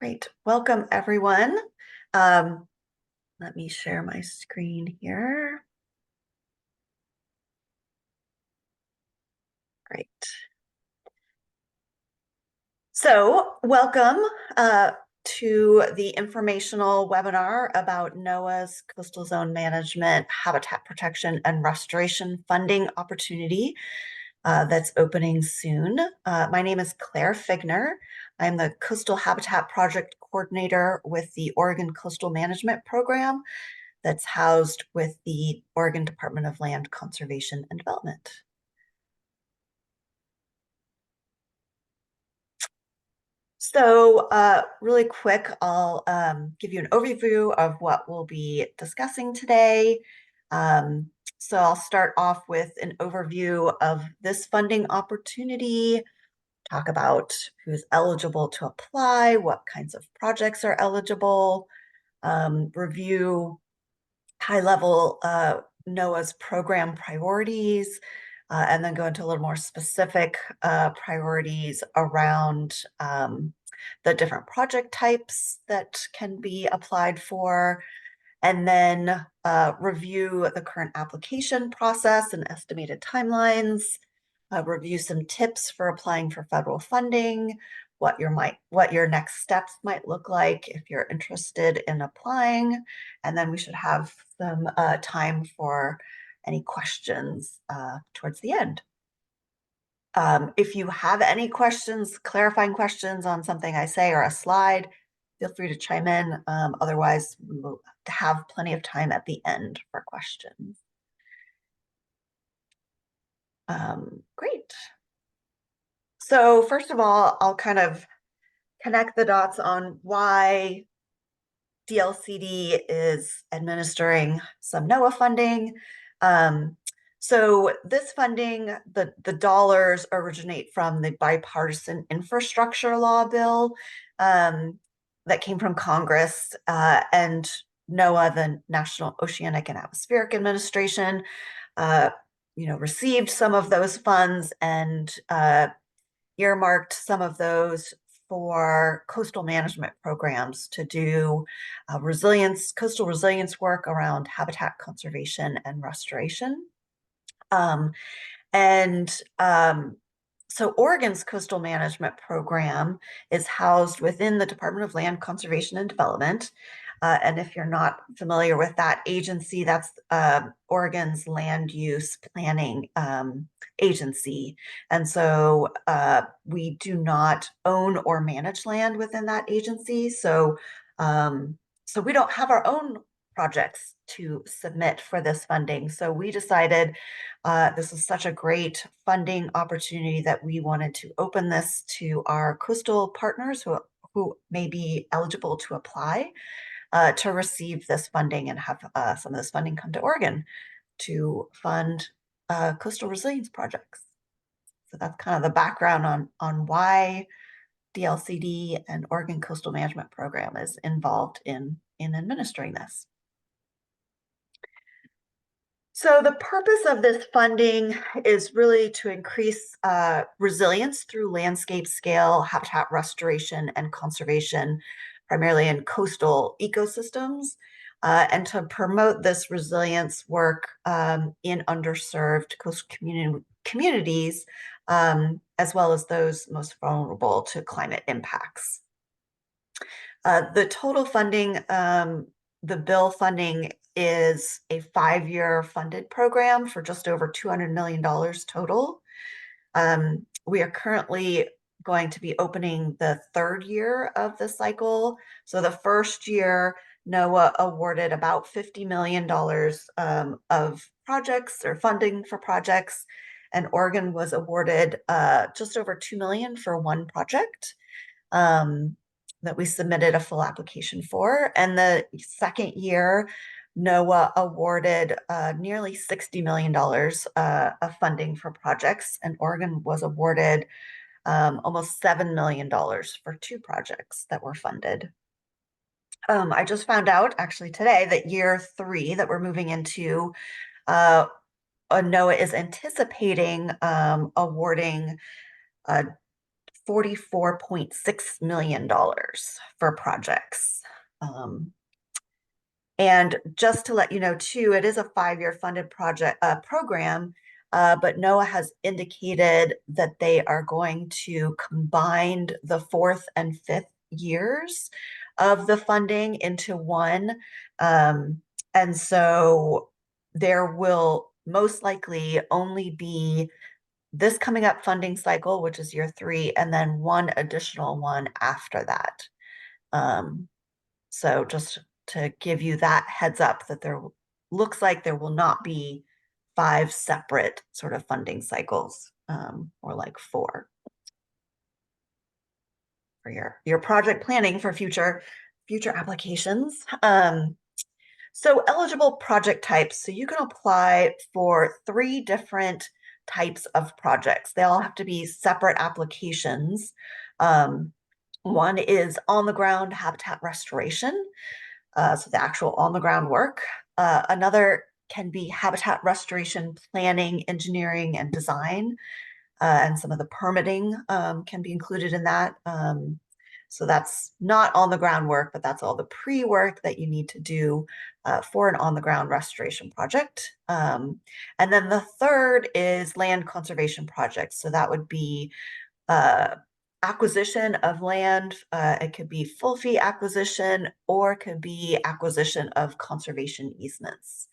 Great. Welcome, everyone. Um, Let me share my screen here. Great. So welcome to the informational webinar about NOAA's Coastal Zone Management, Habitat Protection, and Restoration Funding Opportunity that's opening soon. My name is Claire Figner. I'm the Coastal Habitat Project Coordinator with the Oregon Coastal Management Program that's housed with the Oregon Department of Land Conservation and Development. So really quick, I'll give you an overview of what we'll be discussing today. So I'll start off with an overview of this funding opportunity, talk about who's eligible to apply, what kinds of projects are eligible, review high-level NOAA's program priorities, and then go into a little more specific priorities around the different project types that can be applied for, and then review the current application process and estimated timelines, review some tips for applying for federal funding, what your next steps might look like if you're interested in applying, and then we should have some time for any questions towards the end. If you have any questions, clarifying questions on something I say or a slide, feel free to chime in. Otherwise, we will have plenty of time at the end for questions. Great. So first of all, I'll kind of connect the dots on why DLCD is administering some NOAA funding. So this funding, the dollars originate from the bipartisan infrastructure law bill that came from Congress, and NOAA, the National Oceanic and Atmospheric Administration, received some of those funds and earmarked some of those for coastal management programs to do coastal resilience work around habitat conservation and restoration. So Oregon's coastal management program is housed within the Department of Land Conservation and Development. And if you're not familiar with that agency, that's Oregon's land use planning agency. And so we do not own or manage land within that agency. So we don't have our own projects to submit for this funding. So we decided this is such a great funding opportunity that we wanted to open this to our coastal partners who may be eligible to apply to receive this funding and have some of this funding come to Oregon to fund coastal resilience projects. So that's kind of the background on why DLCD and Oregon Coastal Management Program is involved in administering this. So the purpose of this funding is really to increase resilience through landscape scale habitat restoration and conservation, primarily in coastal ecosystems, and to promote this resilience work in underserved coastal communities, as well as those most vulnerable to climate impacts. The total funding, the bill funding is a 5-year funded program for just over $200 million total. We are currently going to be opening the 3rd year of the cycle. So the first year, NOAA awarded about $50 million of projects or funding for projects, and Oregon was awarded just over $2 million for one project that we submitted a full application for. And the 2nd year, NOAA awarded nearly $60 million of funding for projects, and Oregon was awarded almost $7 million for 2 projects that were funded. I just found out actually today that year 3 that we're moving into, NOAA is anticipating awarding $44.6 million for projects. And just to let you know, too, it is a 5-year funded program, but NOAA has indicated that they are going to combine the 4th and 5th years of the funding into one. And so there will most likely only be this coming up funding cycle, which is year 3, and then one additional one after that. So just to give you that heads up that there looks like there will not be 5 separate sort of funding cycles, or like 4 for your project planning for future applications. So eligible project types. So you can apply for 3 different types of projects. They all have to be separate applications. One is on the ground habitat restoration. So the actual on the ground work. Another can be habitat restoration planning, engineering, and design. And some of the permitting can be included in that. So that's not on the ground work, but that's all the pre-work that you need to do for an on the ground restoration project. And then the third is land conservation projects. So that would be acquisition of land. It could be full fee acquisition, or it could be acquisition of conservation easements.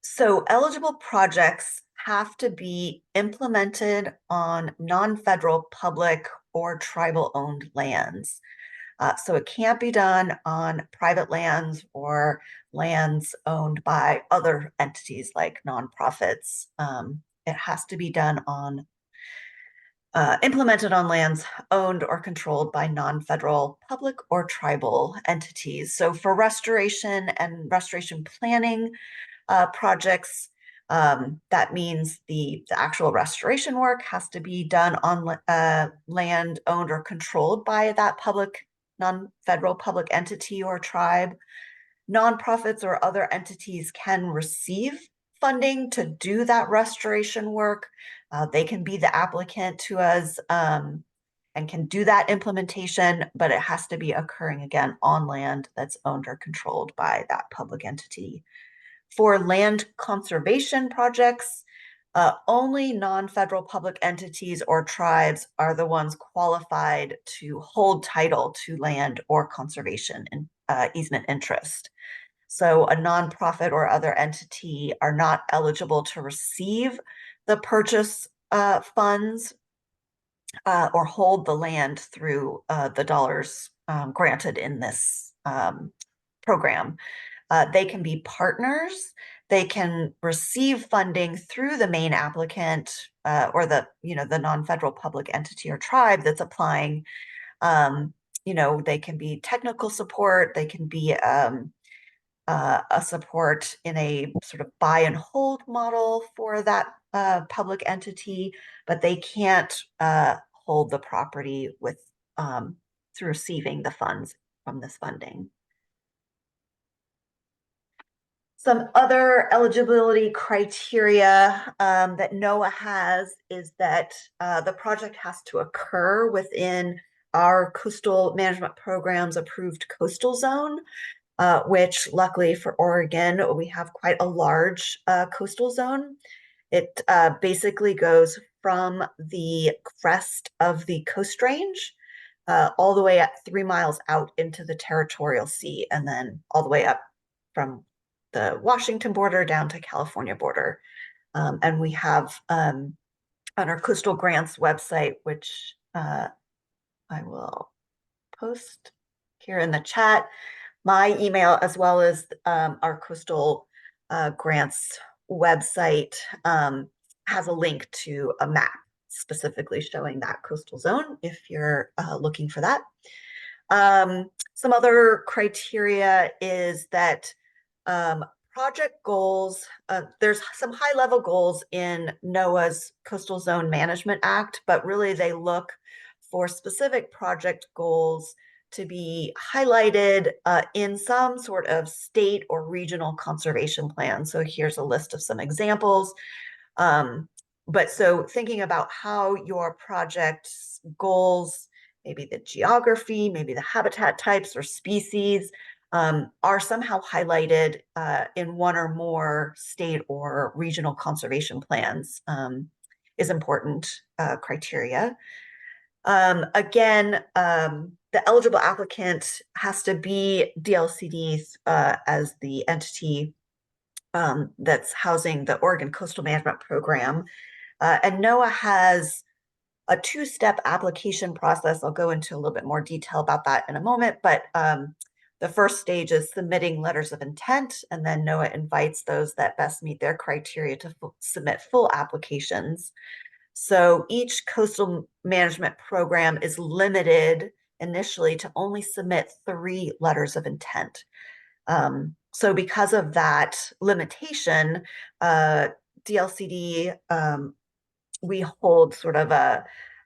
So eligible projects have to be implemented on non-federal, public, or tribal-owned lands. So it can't be done on private lands or lands owned by other entities like nonprofits. It has to be done on implemented on lands owned or controlled by non-federal, public, or tribal entities. So for restoration and restoration planning projects, that means the actual restoration work has to be done on land owned or controlled by that public, non-federal public entity or tribe. Nonprofits or other entities can receive funding to do that restoration work. They can be the applicant to us and can do that implementation, but it has to be occurring again on land that's owned or controlled by that public entity. For land conservation projects, only non-federal public entities or tribes are the ones qualified to hold title to land or conservation and easement interest. So a nonprofit or other entity are not eligible to receive the purchase funds or hold the land through the dollars granted in this program. They can be partners. They can receive funding through the main applicant or the non-federal public entity or tribe that's applying. They can be technical support. They can be a support in a sort of buy and hold model for that public entity, but they can't hold the property with through receiving the funds from this funding. Some other eligibility criteria that NOAA has is that the project has to occur within our coastal management program's approved coastal zone, which luckily for Oregon, we have quite a large coastal zone. It basically goes from the crest of the Coast Range all the way up 3 miles out into the territorial sea, and then all the way up from the Washington border down to California border. And we have on our Coastal Grants website, which I will post here in the chat, my email as well as our Coastal Grants website has a link to a map specifically showing that coastal zone if you're looking for that. Some other criteria is that project goals, there's some high level goals in NOAA's Coastal Zone Management Act, but really they look for specific project goals to be highlighted in some sort of state or regional conservation plan. So here's a list of some examples. But so thinking about how your project's goals, maybe the geography, maybe the habitat types or species, are somehow highlighted in one or more state or regional conservation plans is important criteria. Again, the eligible applicant has to be DLCDs as the entity that's housing the Oregon Coastal Management Program. And NOAA has a two-step application process. I'll go into a little bit more detail about that in a moment, but the first stage is submitting letters of intent, and then NOAA invites those that best meet their criteria to submit full applications. So each coastal management program is limited initially to only submit 3 letters of intent. So because of that limitation, DLCD, we hold sort of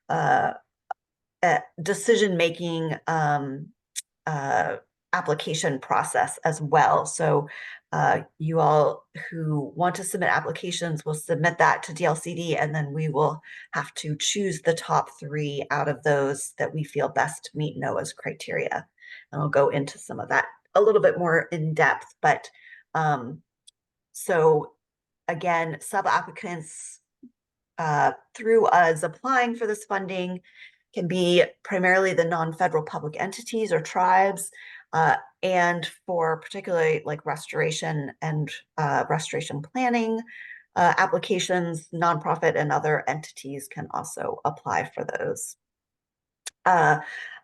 a decision-making application process as well. So you all who want to submit applications will submit that to DLCD, and then we will have to choose the top 3 out of those that we feel best meet NOAA's criteria. And I'll go into some of that a little bit more in depth, but so again, sub-applicants through us applying for this funding can be primarily the non-federal public entities or tribes, and for particularly like restoration and restoration planning applications, nonprofit and other entities can also apply for those.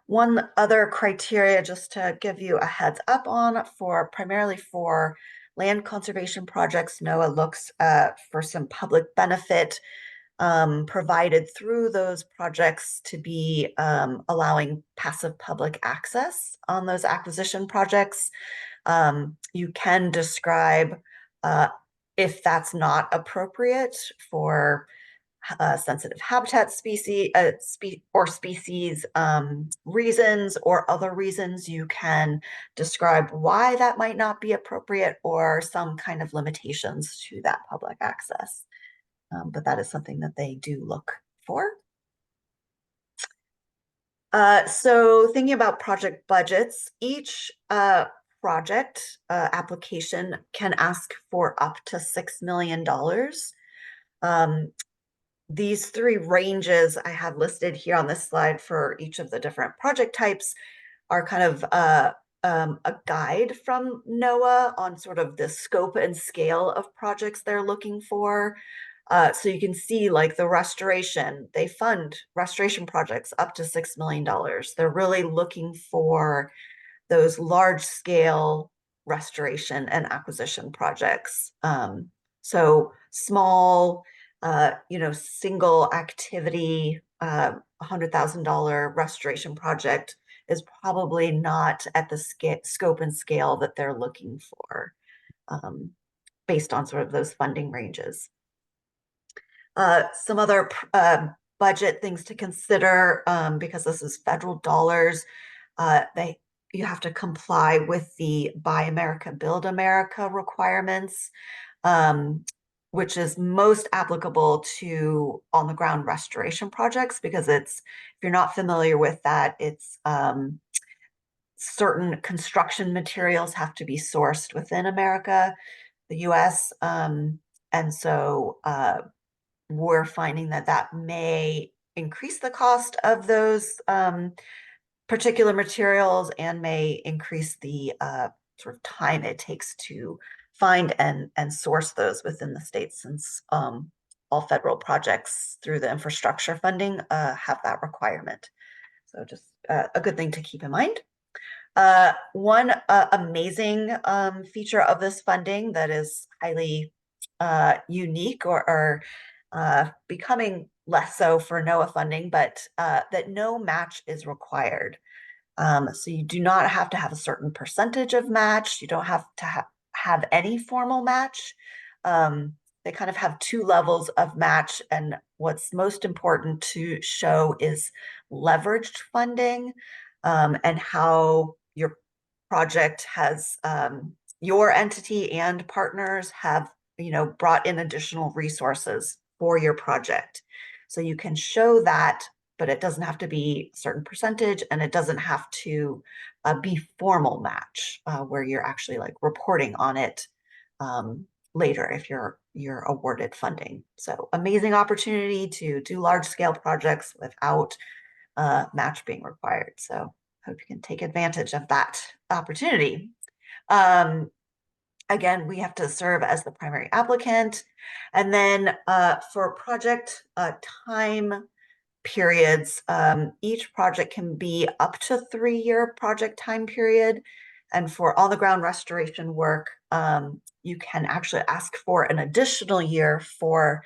One other criteria, just to give you a heads up on, for primarily for land conservation projects, NOAA looks for some public benefit provided through those projects to be allowing passive public access on those acquisition projects. You can describe if that's not appropriate for sensitive habitat species reasons or other reasons. You can describe why that might not be appropriate or some kind of limitations to that public access. But that is something that they do look for. So thinking about project budgets, each project application can ask for up to $6 million. These 3 ranges I have listed here on this slide for each of the different project types are kind of a guide from NOAA on sort of the scope and scale of projects they're looking for. So you can see like the restoration, they fund restoration projects up to $6 million. They're really looking for those large scale restoration and acquisition projects. So small, single activity, $100,000 restoration project is probably not at the scope and scale that they're looking for based on sort of those funding ranges. Some other budget things to consider, because this is federal dollars, you have to comply with the Buy America, Build America requirements, which is most applicable to on-the-ground restoration projects, because if you're not familiar with that, it's certain construction materials have to be sourced within America, the US, and so we're finding that may increase the cost of those particular materials and may increase the sort of time it takes to find and source those within the state, since all federal projects through the infrastructure funding have that requirement. So just a good thing to keep in mind. One amazing feature of this funding that is highly unique or becoming less so for NOAA funding, but that no match is required. So you do not have to have a certain percentage of match. You don't have to have any formal match. They kind of have 2 levels of match, and what's most important to show is leveraged funding, and how your project has your entity and partners have brought in additional resources for your project. So you can show that, but it doesn't have to be a certain percentage, and it doesn't have to be formal match where you're actually like reporting on it later if you're awarded funding. So amazing opportunity to do large scale projects without match being required. So hope you can take advantage of that opportunity. Again, we have to serve as the primary applicant. And then for project time periods, each project can be up to 3-year project time period. And for on the ground restoration work, you can actually ask for an additional year for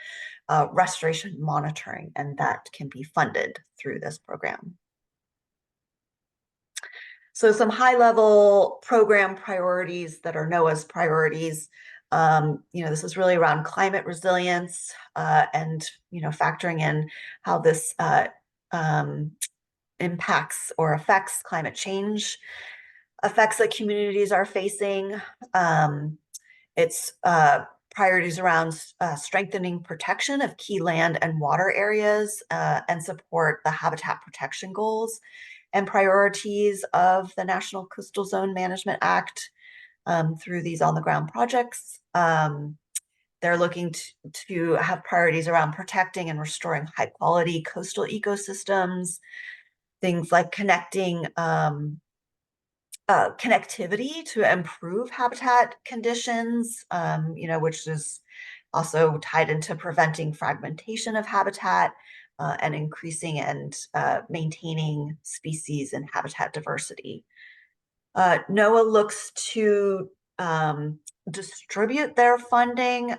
restoration monitoring, and that can be funded through this program. So some high-level program priorities that are NOAA's priorities. This is really around climate resilience and factoring in how this impacts or affects climate change, effects that communities are facing. It's priorities around strengthening protection of key land and water areas and support the habitat protection goals and priorities of the National Coastal Zone Management Act through these on-the-ground projects. They're looking to have priorities around protecting and restoring high-quality coastal ecosystems, things like connecting connectivity to improve habitat conditions, which is also tied into preventing fragmentation of habitat and increasing and maintaining species and habitat diversity. NOAA looks to distribute their funding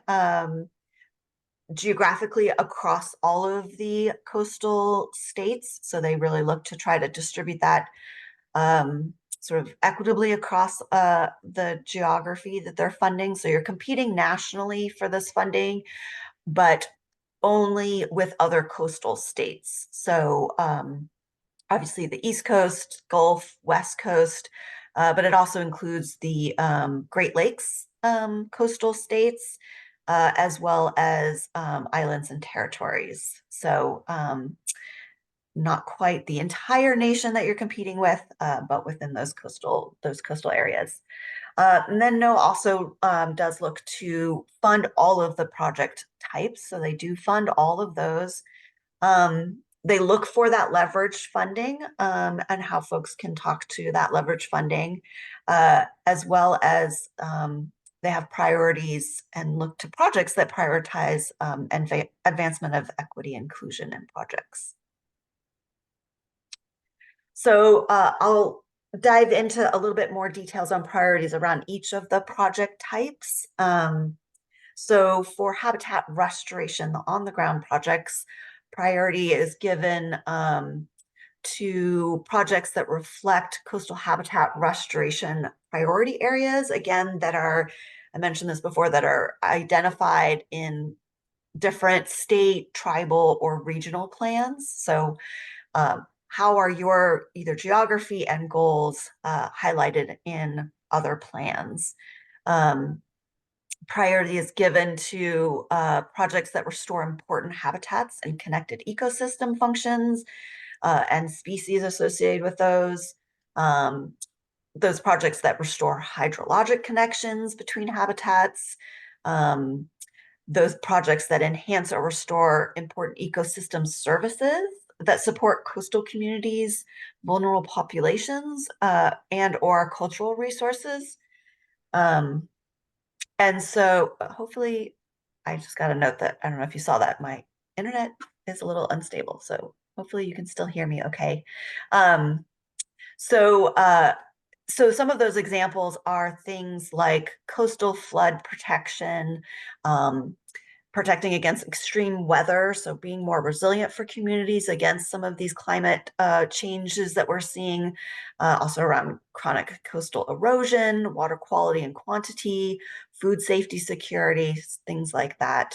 geographically across all of the coastal states. So they really look to try to distribute that sort of equitably across the geography that they're funding. So you're competing nationally for this funding, but only with other coastal states. So obviously the East Coast, Gulf, West Coast, but it also includes the Great Lakes coastal states, as well as islands and territories. So not quite the entire nation that you're competing with, but within those coastal areas. And then NOAA also does look to fund all of the project types. So they do fund all of those. They look for that leveraged funding and how folks can talk to that leveraged funding, as well as they have priorities and look to projects that prioritize advancement of equity inclusion in projects. So I'll dive into a little bit more details on priorities around each of the project types. So for habitat restoration, the on-the-ground projects, priority is given to projects that reflect coastal habitat restoration priority areas, again, that are, I mentioned this before, that are identified in different state, tribal, or regional plans. So how are your either geography and goals highlighted in other plans? Priority is given to projects that restore important habitats and connected ecosystem functions and species associated with those. Those projects that restore hydrologic connections between habitats. Those projects that enhance or restore important ecosystem services that support coastal communities, vulnerable populations, and or cultural resources. And so hopefully, I just got a note that, I don't know if you saw that, my internet is a little unstable. So hopefully you can still hear me okay. So some of those examples are things like coastal flood protection, protecting against extreme weather, so being more resilient for communities against some of these climate changes that we're seeing, also around chronic coastal erosion, water quality and quantity, food safety security, things like that.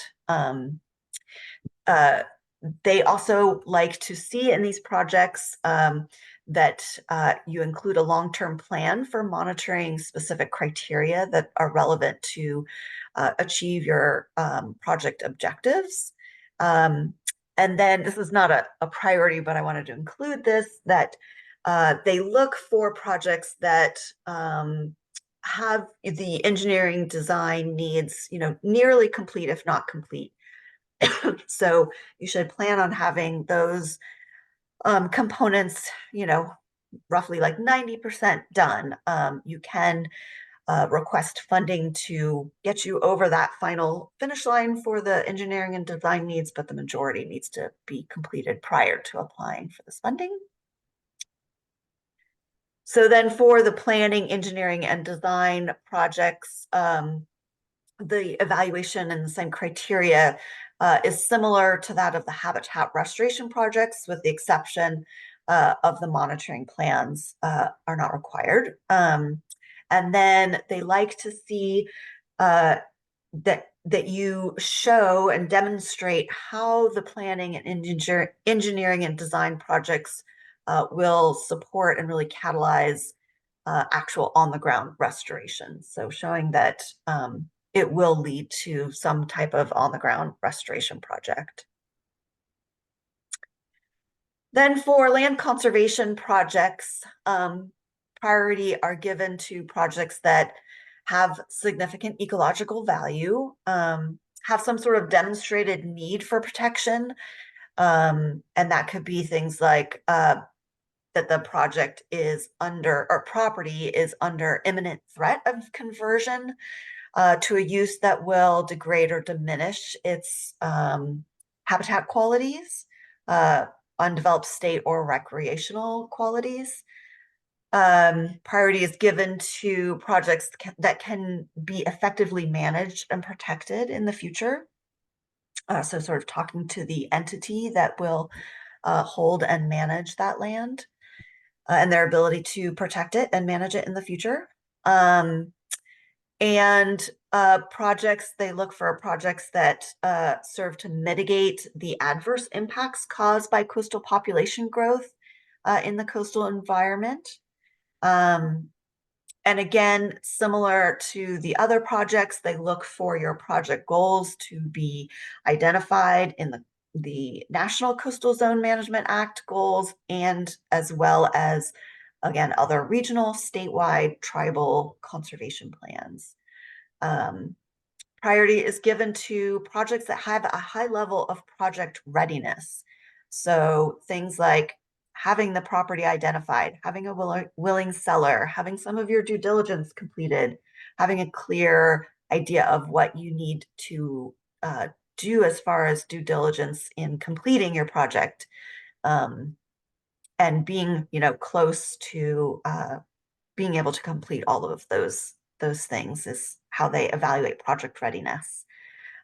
They also like to see in these projects that you include a long-term plan for monitoring specific criteria that are relevant to achieve your project objectives. And then this is not a priority, but I wanted to include this, that they look for projects that have the engineering design needs, nearly complete, if not complete. So you should plan on having those components, roughly like 90% done. You can request funding to get you over that final finish line for the engineering and design needs, but the majority needs to be completed prior to applying for this funding. So then for the planning, engineering, and design projects, the evaluation and the same criteria is similar to that of the habitat restoration projects, with the exception of the monitoring plans are not required. And then they like to see that you show and demonstrate how the planning and engineering and design projects will support and really catalyze actual on-the-ground restoration. So showing that it will lead to some type of on-the-ground restoration project. Then for land conservation projects, priority are given to projects that have significant ecological value, have some sort of demonstrated need for protection, and that could be things like that the project is under, or property is under imminent threat of conversion to a use that will degrade or diminish its habitat qualities, undeveloped state or recreational qualities. Priority is given to projects that can be effectively managed and protected in the future. So sort of talking to the entity that will hold and manage that land and their ability to protect it and manage it in the future. And projects, they look for projects that serve to mitigate the adverse impacts caused by coastal population growth in the coastal environment. And again, similar to the other projects, they look for your project goals to be identified in the National Coastal Zone Management Act goals, and as well as, again, other regional, statewide, tribal conservation plans. Priority is given to projects that have a high level of project readiness. So things like having the property identified, having a willing seller, having some of your due diligence completed, having a clear idea of what you need to do as far as due diligence in completing your project, and being, close to being able to complete all of those things is how they evaluate project readiness.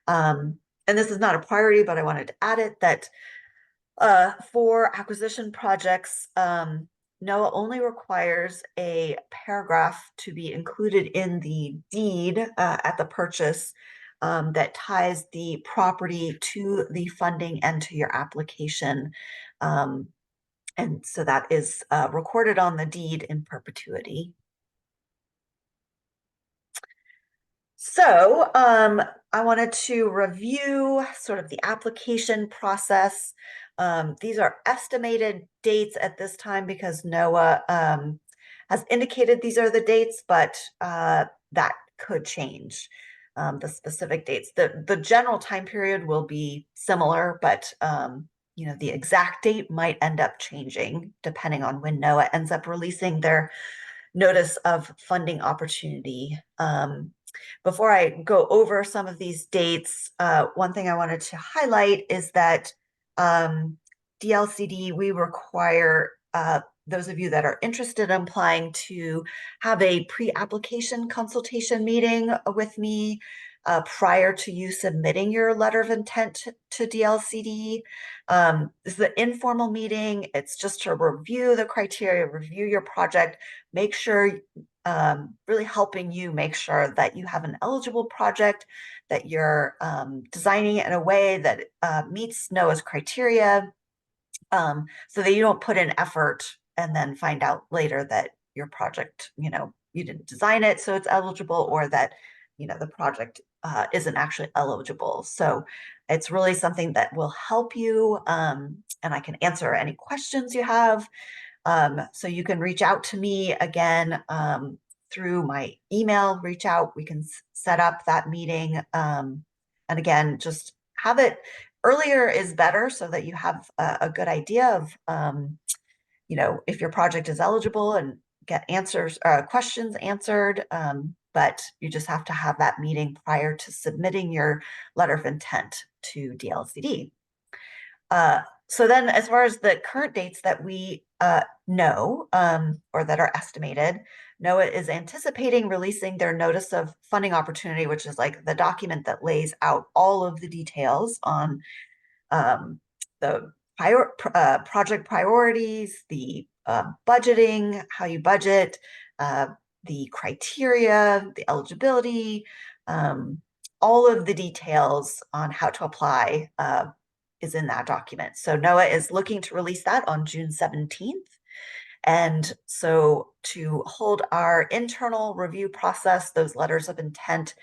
And this is not a priority, but I wanted to add it, that for acquisition projects, NOAA only requires a paragraph to be included in the deed at the purchase that ties the property to the funding and to your application. And so that is recorded on the deed in perpetuity. So I wanted to review sort of the application process. These are estimated dates at this time because NOAA has indicated these are the dates, but that could change, the specific dates. The general time period will be similar, but the exact date might end up changing depending on when NOAA ends up releasing their notice of funding opportunity. Before I go over some of these dates, one thing I wanted to highlight is that DLCD, we require those of you that are interested in applying to have a pre-application consultation meeting with me prior to you submitting your letter of intent to DLCD. This is an informal meeting. It's just to review the criteria, review your project, make sure, really helping you make sure that you have an eligible project, that you're designing it in a way that meets NOAA's criteria, so that you don't put in effort and then find out later that your project, you didn't design it so it's eligible, or that, the project isn't actually eligible. So It's really something that will help you, and I can answer any questions you have. So you can reach out to me again through my email, reach out, we can set up that meeting. And again, just have it earlier is better so that you have a good idea of, if your project is eligible and get questions answered. But you just have to have that meeting prior to submitting your letter of intent to DLCD. So then as far as the current dates that we know or that are estimated, NOAA is anticipating releasing their notice of funding opportunity, which is like the document that lays out all of the details on the project priorities, the budgeting, how you budget, the criteria, the eligibility, all of the details on how to apply is in that document. So NOAA is looking to release that on June 17th. And so to hold our internal review process, those letters of intent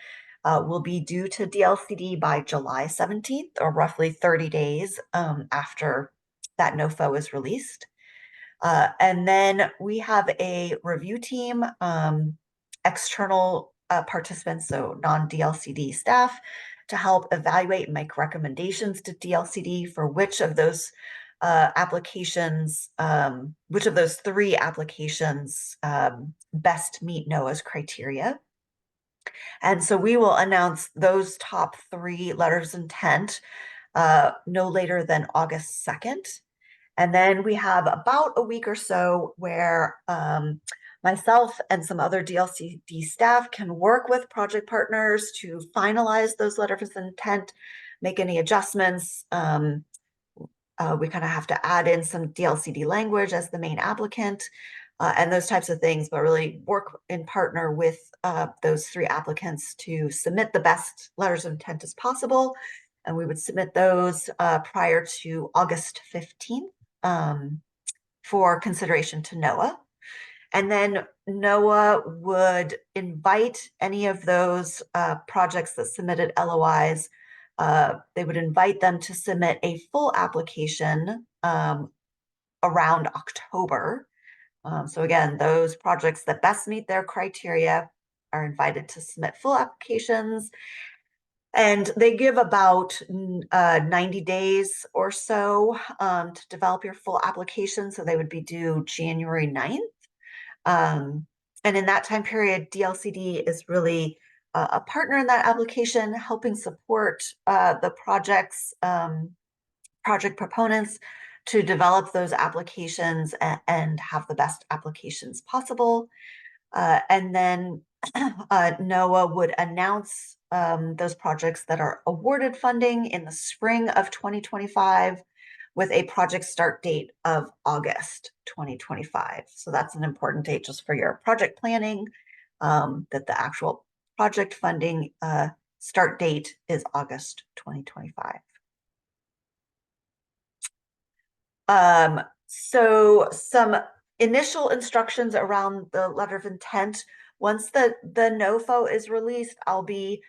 will be due to DLCD by July 17th, or roughly 30 days after that NOFO is released. And then we have a review team, external participants, so non-DLCD staff, to help evaluate and make recommendations to DLCD for which of those applications, which of those 3 applications best meet NOAA's criteria. And so we will announce those top 3 letters of intent no later than August 2nd. And then we have about a week or so where myself and some other DLCD staff can work with project partners to finalize those letters of intent, make any adjustments. We kind of have to add in some DLCD language as the main applicant and those types of things, but really work in partner with those 3 applicants to submit the best letters of intent as possible. And we would submit those prior to August 15th for consideration to NOAA. And then NOAA would invite any of those projects that submitted LOIs. They would invite them to submit a full application around October. So again, those projects that best meet their criteria are invited to submit full applications. And they give about 90 days or so to develop your full application. So they would be due January 9th. And in that time period, DLCD is really a partner in that application, helping support the project's project proponents to develop those applications and have the best applications possible. And then NOAA would announce those projects that are awarded funding in the spring of 2025 with a project start date of August 2025. So that's an important date just for your project planning, that the actual project funding start date is August 2025. So some initial instructions around the letter of intent. Once the NOFO is released, I'll be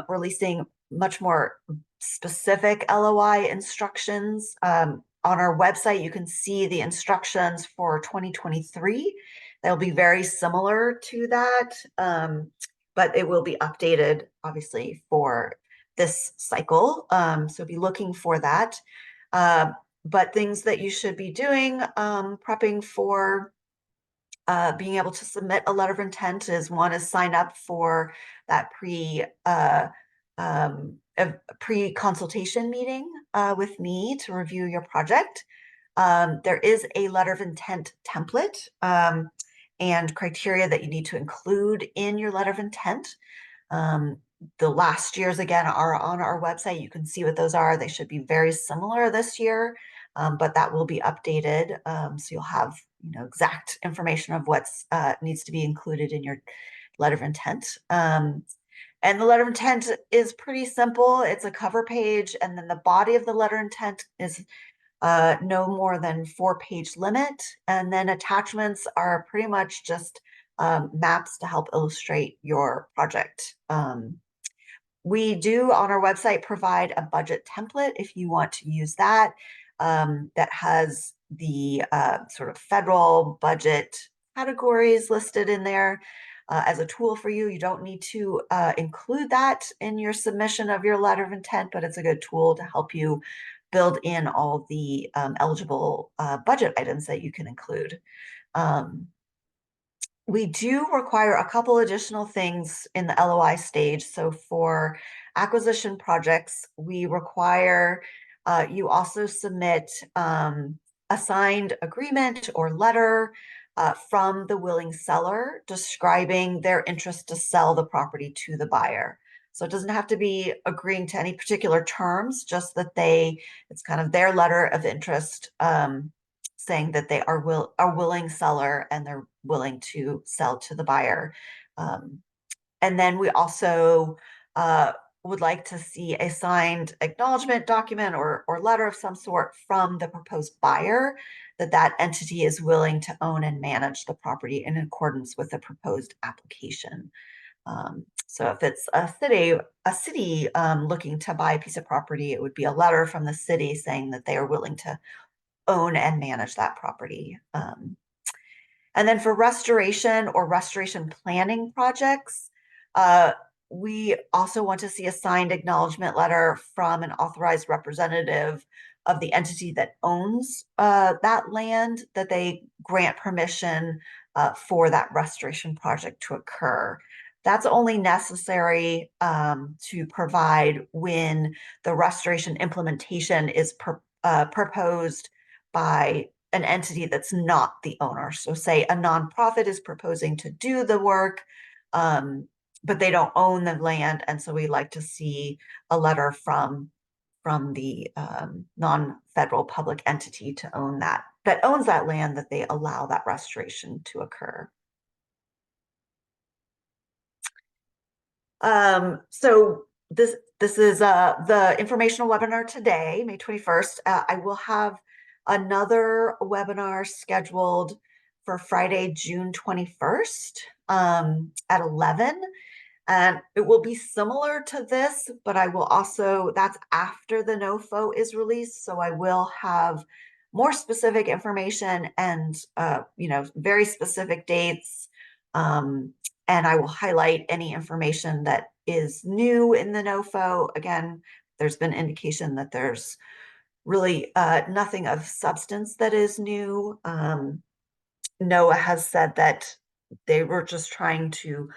releasing much more specific LOI instructions. On our website, you can see the instructions for 2023. They'll be very similar to that, but it will be updated, obviously, for this cycle. So be looking for that. But things that you should be doing, prepping for being able to submit a letter of intent is, one is sign up for that pre-consultation meeting with me to review your project. There is a letter of intent template and criteria that you need to include in your letter of intent. The last years, again, are on our website. You can see what those are. They should be very similar this year, but that will be updated. So you'll have exact information of what's needs to be included in your letter of intent. And the letter of intent is pretty simple. It's a cover page, and then the body of the letter of intent is no more than 4-page limit. And then attachments are pretty much just maps to help illustrate your project. We do on our website provide a budget template if you want to use that, that has the sort of federal budget categories listed in there as a tool for you. You don't need to include that in your submission of your letter of intent, but it's a good tool to help you build in all the eligible budget items that you can include. We do require a couple additional things in the LOI stage. So for acquisition projects, we require you also submit a signed agreement or letter from the willing seller describing their interest to sell the property to the buyer. So it doesn't have to be agreeing to any particular terms, just that it's kind of their letter of interest, saying that they are a willing seller and they're willing to sell to the buyer. And then we also would like to see a signed acknowledgement document or letter of some sort from the proposed buyer that that entity is willing to own and manage the property in accordance with the proposed application. So if it's a city looking to buy a piece of property, it would be a letter from the city saying that they are willing to own and manage that property. And then for restoration or restoration planning projects, we also want to see a signed acknowledgement letter from an authorized representative of the entity that owns that land, that they grant permission for that restoration project to occur. That's only necessary to provide when the restoration implementation is proposed by an entity that's not the owner. So say a nonprofit is proposing to do the work, but they don't own the land. And so we like to see a letter from the non-federal public entity to own that owns that land, that they allow that restoration to occur. So this is the informational webinar today, May 21st. I will have another webinar scheduled for Friday, June 21st at 11. And it will be similar to this, but I will also, that's after the NOFO is released. So I will have more specific information and, very specific dates. And I will highlight any information that is new in the NOFO. Again, there's been indication that there's really nothing of substance that is new. NOAA has said that they were just trying to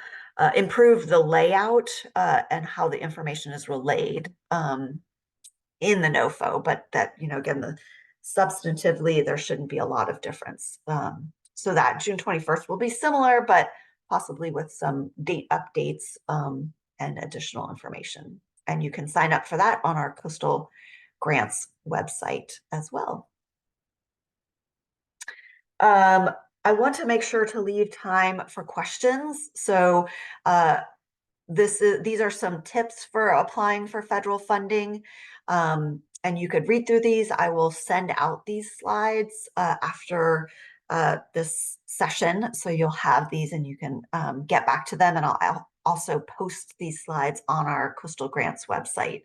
improve the layout and how the information is relayed in the NOFO, but that, again, substantively, there shouldn't be a lot of difference. So that June 21st will be similar, but possibly with some date updates and additional information. And you can sign up for that on our Coastal Grants website as well. I want to make sure to leave time for questions. So these are some tips for applying for federal funding. And you could read through these. I will send out these slides after this session. So you'll have these and you can get back to them. And I'll also post these slides on our Coastal Grants website.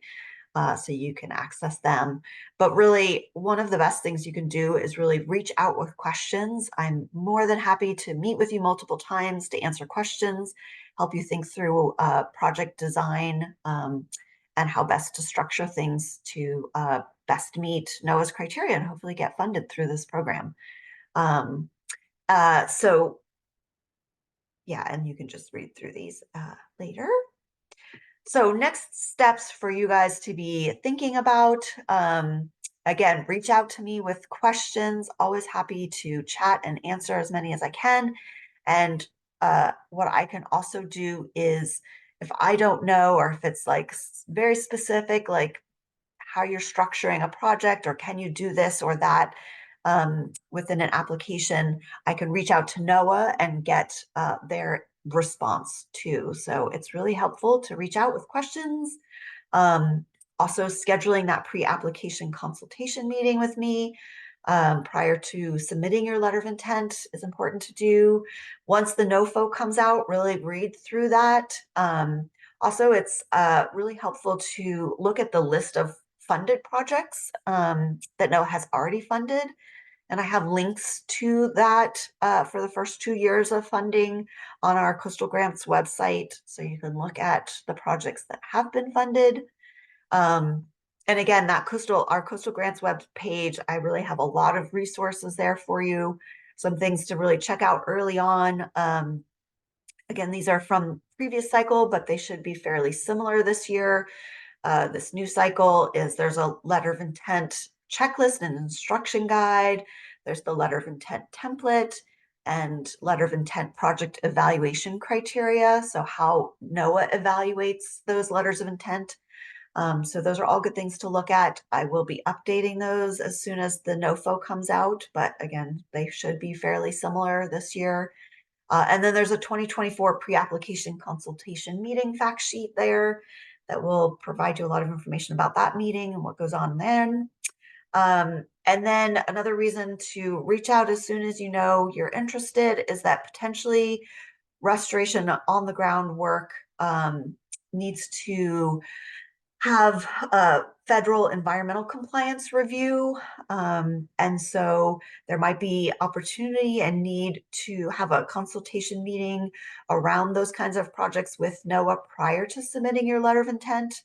So you can access them. But really, one of the best things you can do is really reach out with questions. I'm more than happy to meet with you multiple times to answer questions, help you think through project design and how best to structure things to best meet NOAA's criteria and hopefully get funded through this program. So yeah, and you can just read through these later. So next steps for you guys to be thinking about, again, reach out to me with questions. Always happy to chat and answer as many as I can. And what I can also do is if I don't know, or if it's like very specific, like how you're structuring a project, or can you do this or that within an application, I can reach out to NOAA and get their response too. So it's really helpful to reach out with questions. Also scheduling that pre-application consultation meeting with me prior to submitting your letter of intent is important to do. Once the NOFO comes out, really read through that. Also, it's really helpful to look at the list of funded projects that NOAA has already funded. And I have links to that for the first 2 years of funding on our Coastal Grants website. So you can look at the projects that have been funded. And again, our Coastal Grants web page, I really have a lot of resources there for you. Some things to really check out early on. Again, these are from previous cycle, but they should be fairly similar this year. This new cycle there's a letter of intent checklist and instruction guide. There's the letter of intent template and letter of intent project evaluation criteria. So how NOAA evaluates those letters of intent. So those are all good things to look at. I will be updating those as soon as the NOFO comes out, but again, they should be fairly similar this year. And then there's a 2024 pre-application consultation meeting fact sheet there that will provide you a lot of information about that meeting and what goes on then. And then another reason to reach out as soon as you know you're interested is that potentially restoration on the ground work needs to have a federal environmental compliance review. And so there might be opportunity and need to have a consultation meeting around those kinds of projects with NOAA prior to submitting your letter of intent.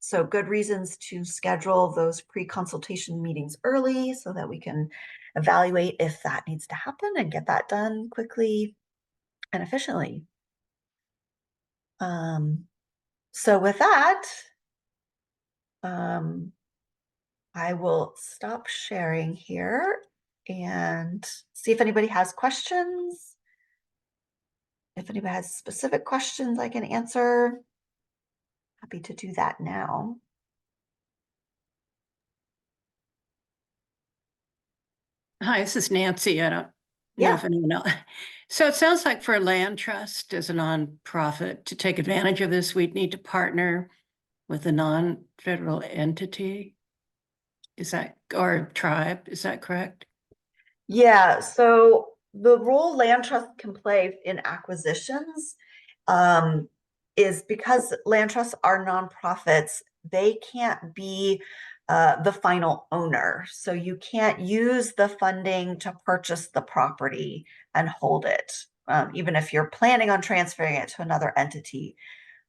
So good reasons to schedule those pre-consultation meetings early so that we can evaluate if that needs to happen and get that done quickly and efficiently. So with that, I will stop sharing here and see if anybody has questions. If anybody has specific questions I can answer, happy to do that now. Hi, this is Nancy. I don't know Yeah. if anyone else. So it sounds like for a land trust as a nonprofit to take advantage of this, we'd need to partner with a non-federal entity. Or tribe, is that correct? Yeah, so the role land trust can play in acquisitions is because land trusts are nonprofits, they can't be the final owner. So you can't use the funding to purchase the property and hold it, even if you're planning on transferring it to another entity.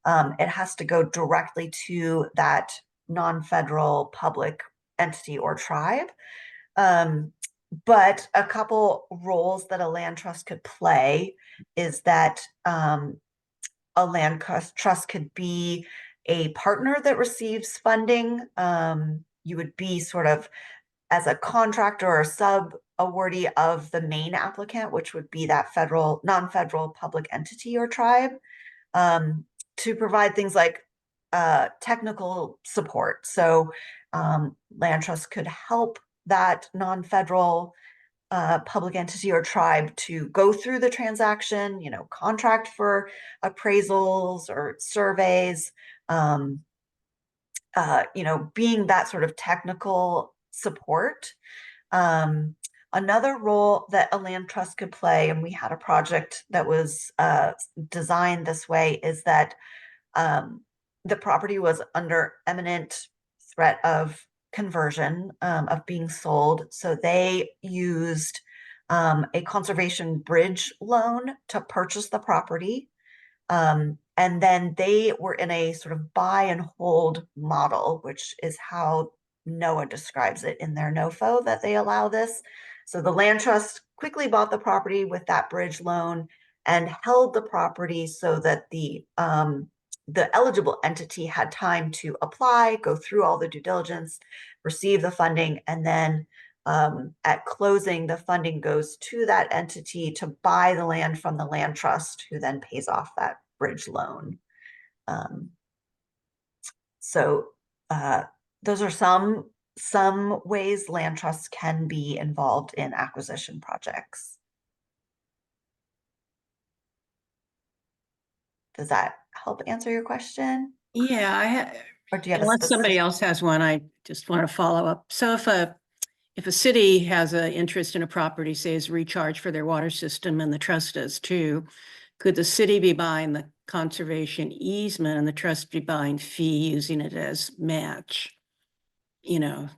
It has to go directly to that non-federal public entity or tribe. But a couple roles that a land trust could play is that a land trust could be a partner that receives funding. You would be sort of as a contractor or sub awardee of the main applicant, which would be that non-federal public entity or tribe, to provide things like technical support. So land trust could help that non-federal public entity or tribe to go through the transaction, contract for appraisals or surveys, being that sort of technical support. Another role that a land trust could play, and we had a project that was designed this way, is that the property was under imminent threat of conversion, of being sold. So they used a conservation bridge loan to purchase the property. And then they were in a sort of buy and hold model, which is how NOAA describes it in their NOFO, that they allow this. So the land trust quickly bought the property with that bridge loan and held the property so that the eligible entity had time to apply, go through all the due diligence, receive the funding, and then at closing, the funding goes to that entity to buy the land from the land trust, who then pays off that bridge loan. So those are some ways land trusts can be involved in acquisition projects. Does that help answer your question? Yeah, Or do you have a unless somebody else has one, I just want to follow up. So if a city has an interest in a property, say is recharge for their water system and the trust does too, could the city be buying the conservation easement and the trust be buying fee using it as match, you know.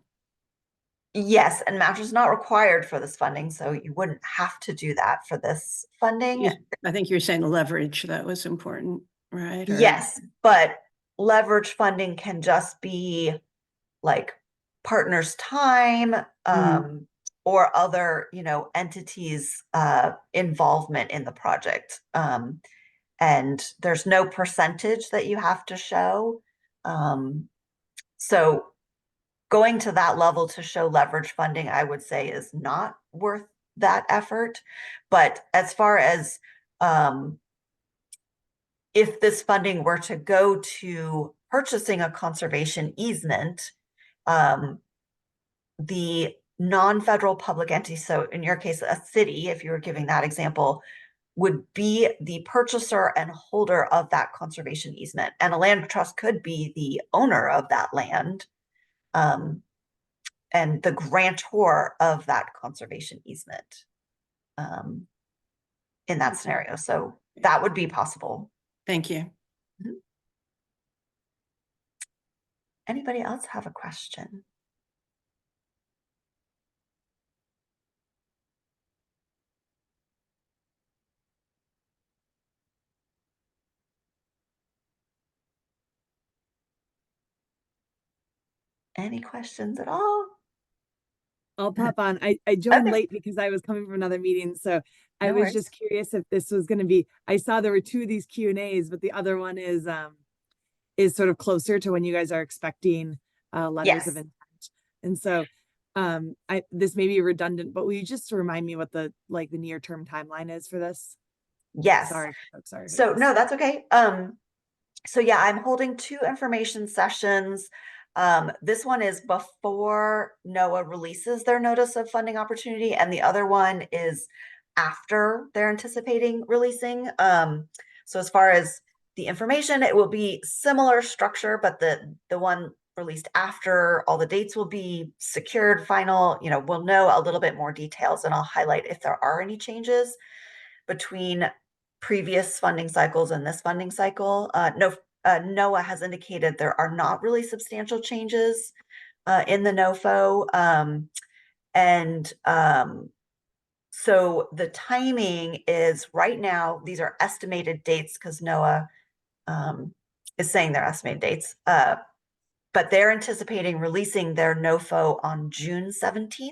Yes, and match is not required for this funding, so you wouldn't have to do that for this funding. I think you're saying the leverage, that was important, right? Or Yes, but leverage funding can just be like partners' time, or other, entities' involvement in the project. And there's no percentage that you have to show. So going to that level to show leverage funding, I would say, is not worth that effort. But as far as if this funding were to go to purchasing a conservation easement, the non-federal public entity, so in your case, a city, if you were giving that example, would be the purchaser and holder of that conservation easement. And a land trust could be the owner of that land, and the grantor of that conservation easement, in that scenario. So that would be possible. thank you. Mhm. Anybody else have a question? Any questions at all? I'll pop on. I joined Okay, late because I was coming from another meeting, so I no was worries. just curious if this was going to be. I saw there were two of these Q&As, but the other one is sort of closer to when you guys are expecting letters of Yes. intent. And so I this may be redundant, but will you just remind me what the near term timeline is for this? Yes. Sorry, folks. Sorry. So no, that's okay. So yeah, I'm holding 2 information sessions. This one is before NOAA releases their notice of funding opportunity, and the other one is after they're anticipating releasing. So as far as the information, it will be similar structure, but the one released after, all the dates will be secured, final. We'll know a little bit more details, and I'll highlight if there are any changes between previous funding cycles and this funding cycle. NOAA has indicated there are not really substantial changes in the NOFO. So the timing is right now, these are estimated dates because NOAA is saying they're estimated dates, but they're anticipating releasing their NOFO on June 17th.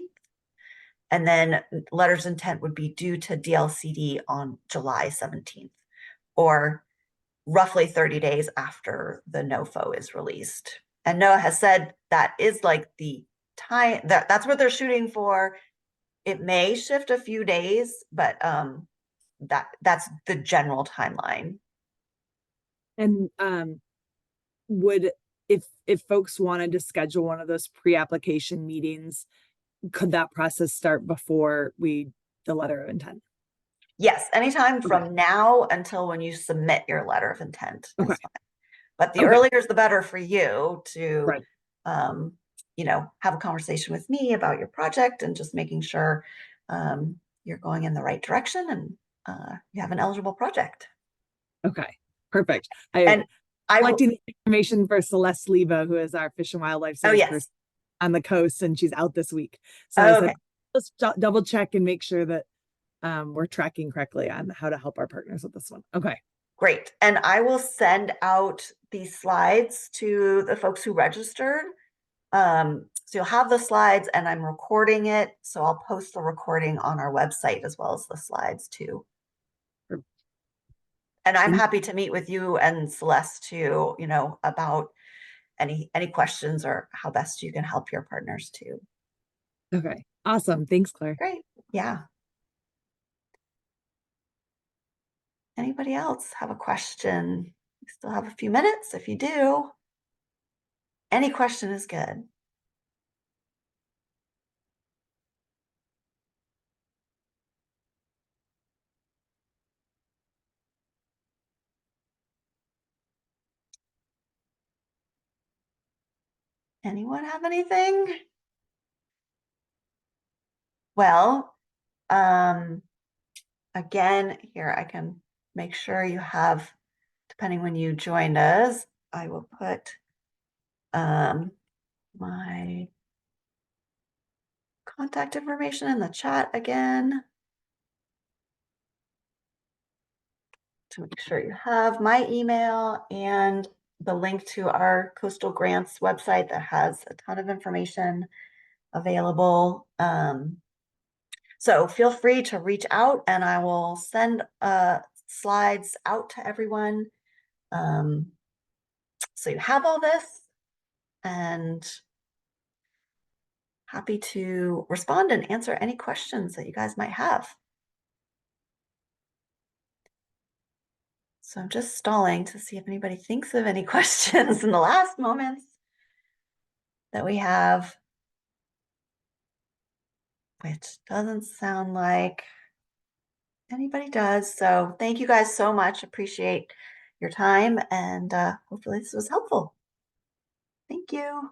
And then letters of intent would be due to DLCD on July 17th, or roughly 30 days after the NOFO is released. And NOAA has said that is like the time, that's what they're shooting for. It may shift a few days, but that's the general timeline. And would if folks wanted to schedule one of those pre-application meetings, could that process start before the letter of intent? Yes, anytime Okay. from now until when you submit your letter of intent is Okay. fine. But the Okay. earlier is the better for you to, Right. have a conversation with me about your project and just making sure you're going in the right direction and you have an eligible project. Okay. Perfect. And I will, collecting information for Celeste Leva, who is our Fish and Wildlife oh Service yes, person on the coast, and she's out this week. So oh, I okay, said, let's double check and make sure that we're tracking correctly on how to help our partners with this one. Okay. great. And I will send out these slides to the folks who registered. So you'll have the slides, and I'm recording it. So I'll post the recording on our website as well as the slides too. And I'm happy to meet with you and Celeste too, about any questions or how best you can help your partners too. Okay. Awesome. Thanks, Claire. Great. Yeah. Anybody else have a question? We still have a few minutes if you do. Any question is good. Anyone have anything? Well, again, here I can make sure you have depending when you joined us. I will put my contact information in the chat again to make sure you have my email and the link to our Coastal Grants website that has a ton of information available. So feel free to reach out and I will send slides out to everyone. So you have all this, and happy to respond and answer any questions that you guys might have. So I'm just stalling to see if anybody thinks of any questions in the last moments that we have, which doesn't sound like anybody does. So thank you guys so much. Appreciate your time, and hopefully this was helpful. Thank you.